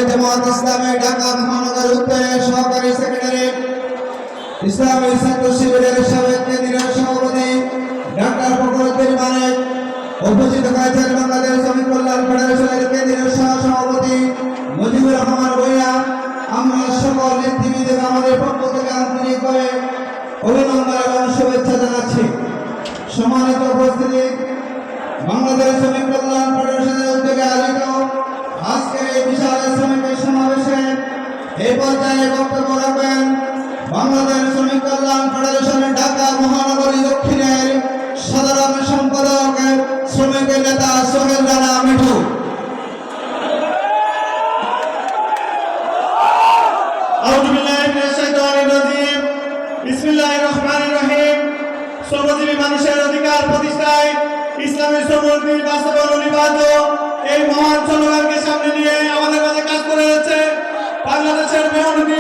জামাত ইসলামী ঢাকা মহানগর উত্তরের সহকারী সেক্রেটারি ইসলামী ছাত্র শিবিরের সাবেক কেন্দ্রীয় সভাপতি ডাক্তার ফখরুদ্দিন মানিক, উপস্থিত হয়েছেন বাংলাদেশ শ্রমিক কল্যাণ ফেডারেশনের কেন্দ্রীয় সহ-সভাপতি মুজিবুর রহমান ভূঁইয়া। আমরা সকল নেতৃবৃন্দকে আমাদের পক্ষ থেকে আন্তরিকভাবে অভিনন্দন এবং শুভেচ্ছা জানাচ্ছি। সম্মানিত উপস্থিতি, বাংলাদেশ শ্রমিক কল্যাণ ফেডারেশনের উদ্যোগে আয়োজিত আজকের এই বিশাল শ্রমিকের সমাবেশে এই পর্যায়ে বক্তব্য রাখবেন বাংলাদেশ শ্রমিক কল্যাণ ফেডারেশনের ঢাকা মহানগরী দক্ষিণের সাধারণ সম্পাদক শ্রমিকের নেতা সোহেল রানা মিঠু। শ্রমজীবী মানুষের অধিকার প্রতিষ্ঠায় ইসলামী শ্রমজীবী বাস্তবায়ন অনিবার্য এই মহান স্লোগানকে সামনে নিয়ে আমাদের মাঝে কাজ করে যাচ্ছে বাংলাদেশের মেহনতি